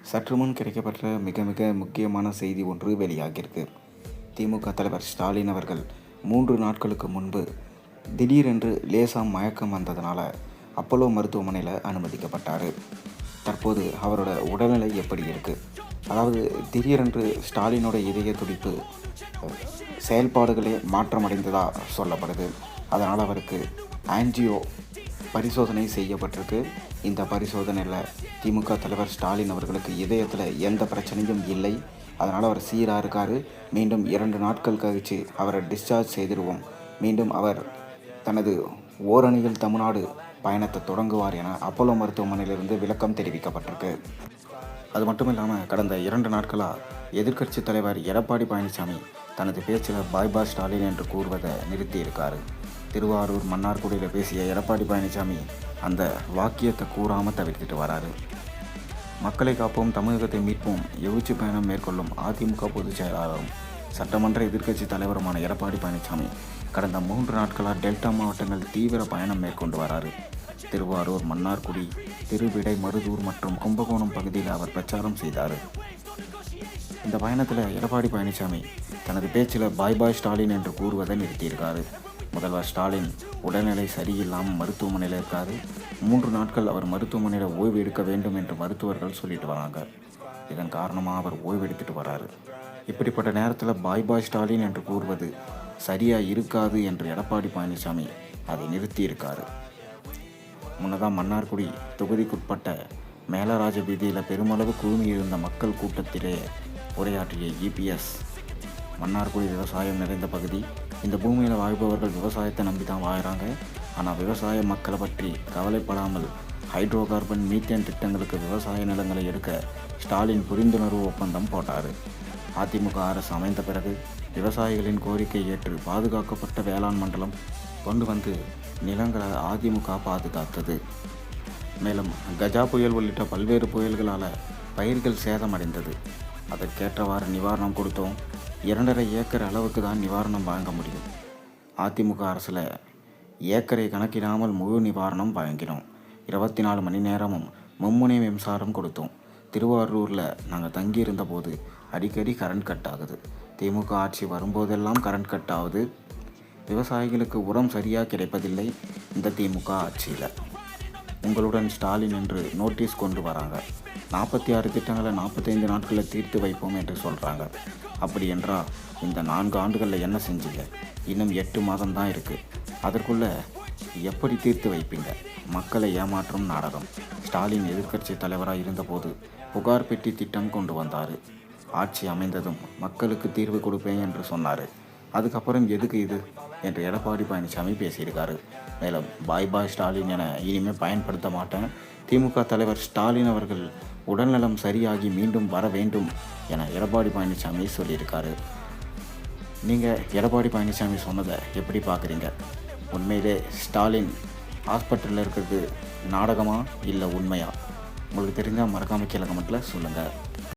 சற்று முன் கிடைக்கப்பெற்ற மிக மிக முக்கியமான செய்தி ஒன்று வெளியாகியிருக்கு. திமுக தலைவர் ஸ்டாலின் அவர்கள் 3 நாட்களுக்கு முன்பு திடீரென்று லேசாக மயக்கம் வந்ததுனால அப்போலோ மருத்துவமனையில் அனுமதிக்கப்பட்டார். தற்போது அவரோட உடல்நிலை எப்படி இருக்குது? அதாவது திடீரென்று ஸ்டாலினோட இதய துடிப்பு செயல்பாடுகளே மாற்றமடைந்ததாக சொல்லப்படுது. அதனால் அவருக்கு ஆன்ஜியோ பரிசோதனை செய்யப்பட்டிருக்கு. இந்த பரிசோதனையில் திமுக தலைவர் ஸ்டாலின் அவர்களுக்கு இதயத்தில் எந்த பிரச்சனையும் இல்லை. அதனால் அவர் சீராக இருக்கார். மீண்டும் 2 நாட்கள் கழித்து அவரை டிஸ்சார்ஜ் செய்திருவோம். மீண்டும் அவர் தனது ஓரணியில் தமிழ்நாடு பயணத்தை தொடங்குவார் என அப்போலோ மருத்துவமனையிலிருந்து விளக்கம் தெரிவிக்கப்பட்டிருக்கு. அது மட்டும் இல்லாமல் கடந்த 2 நாட்களாக எதிர்க்கட்சி தலைவர் எடப்பாடி பழனிசாமி தனது பேச்சில் பாய் ஸ்டாலின் என்று கூறுவதை நிறுத்தியிருக்காரு. திருவாரூர் மன்னார்குடியில் பேசிய எடப்பாடி பழனிசாமி அந்த வாக்கியத்தை கூறாமல் தவிர்த்துட்டு வராரு. மக்களை காப்போம், தமிழகத்தை மீட்போம் எழுச்சி பயணம் மேற்கொள்ளும் அதிமுக பொதுச் செயலாளரும் சட்டமன்ற எதிர்க்கட்சி தலைவருமான எடப்பாடி பழனிசாமி கடந்த 3 நாட்களாக டெல்டா மாவட்டங்கள் தீவிர பயணம் மேற்கொண்டு வராரு. திருவாரூர், மன்னார்குடி, திருவிடை மருதூர் மற்றும் கும்பகோணம் பகுதியில் அவர் பிரச்சாரம் செய்தார். இந்த பயணத்தில் எடப்பாடி பழனிசாமி தனது பேச்சில் பாய் ஸ்டாலின் என்று கூறுவதை நிறுத்தியிருக்காரு. முதல்வர் ஸ்டாலின் உடல்நிலை சரியில்லாமல் மருத்துவமனையில் இருக்கார். 3 நாட்கள் அவர் மருத்துவமனையில் ஓய்வு எடுக்க வேண்டும் என்று மருத்துவர்கள் சொல்லிட்டு வராங்க. இதன் காரணமாக அவர் ஓய்வு எடுத்துட்டு வராரு. இப்படிப்பட்ட நேரத்தில் பாய் ஸ்டாலின் என்று கூறுவது சரியாக இருக்காது என்று எடப்பாடி பழனிசாமி அதை நிறுத்தியிருக்காரு. முன்னதாக மன்னார்குடி தொகுதிக்குட்பட்ட மேலராஜ வீதியில் பெருமளவு குழுமியிருந்த மக்கள் கூட்டத்திலே உரையாற்றிய இபிஎஸ், மன்னார்குடி விவசாயம் நிறைந்த பகுதி. இந்த பூமியில் வாழ்பவர்கள் விவசாயத்தை நம்பி தான் வாழ்கிறாங்க. ஆனால் விவசாய மக்களை பற்றி கவலைப்படாமல் ஹைட்ரோ கார்பன், மீத்தேன் திட்டங்களுக்கு விவசாய நிலங்களை எடுக்க ஸ்டாலின் புரிந்துணர்வு ஒப்பந்தம் போட்டார். அதிமுக அரசு அமைந்த பிறகு விவசாயிகளின் கோரிக்கை ஏற்று பாதுகாக்கப்பட்ட வேளாண் மண்டலம் கொண்டு வந்து நிலங்களை அதிமுக பாதுகாத்தது. மேலும் கஜா புயல் உள்ளிட்ட பல்வேறு புயல்களால் பயிர்கள் சேதமடைந்தது. அதற்கேற்றவாறு நிவாரணம் கொடுத்தோம். 2.5 ஏக்கர் அளவுக்கு தான் நிவாரணம் வழங்க முடியும். அதிமுக அரசில் ஏக்கரை கணக்கிடாமல் முழு நிவாரணம் வழங்கினோம். 24 மணி நேரமும் மும்முனை மின்சாரம் கொடுத்தோம். திருவாரூரில் நாங்கள் தங்கியிருந்த போது அடிக்கடி கரண்ட் கட் ஆகுது. திமுக ஆட்சி வரும்போதெல்லாம் கரண்ட் கட் ஆகுது. விவசாயிகளுக்கு உரம் சரியாக கிடைப்பதில்லை இந்த திமுக ஆட்சியில். உங்களுடன் ஸ்டாலின் என்று நோட்டீஸ் கொண்டு வராங்க. 46 திட்டங்களை 45 நாட்களில் தீர்த்து வைப்போம் என்று சொல்கிறாங்க. அப்படி என்றால் இந்த 4 ஆண்டுகளில் என்ன செஞ்சீங்க? இன்னும் 8 மாதம் தான் இருக்குது. அதற்குள்ளே எப்படி தீர்த்து வைப்பீங்க? மக்களை ஏமாற்றும் நாடகம். ஸ்டாலின் எதிர்க்கட்சி தலைவராக இருந்தபோது புகார் பெட்டி திட்டம் கொண்டு வந்தார். ஆட்சி அமைந்ததும் மக்களுக்கு தீர்வு கொடுப்பேன் என்று சொன்னார். அதுக்கப்புறம் எதுக்கு இது என்று எடப்பாடி பழனிசாமி பேசியிருக்காரு. மேலும் பாய் ஸ்டாலின் என இனிமேல் பயன்படுத்த மாட்டேன். திமுக தலைவர் ஸ்டாலின் அவர்கள் உடல்நலம் சரியாகி மீண்டும் வர வேண்டும் என எடப்பாடி பழனிசாமி சொல்லியிருக்காரு. நீங்கள் எடப்பாடி பழனிசாமி சொன்னதை எப்படி பார்க்குறீங்க? உண்மையிலே ஸ்டாலின் ஹாஸ்பிட்டலில் இருக்கிறது நாடகமா இல்லை உண்மையா? உங்களுக்கு தெரிஞ்சால் மறக்காமல் கீழே கமெண்ட்டில் சொல்லுங்கள்.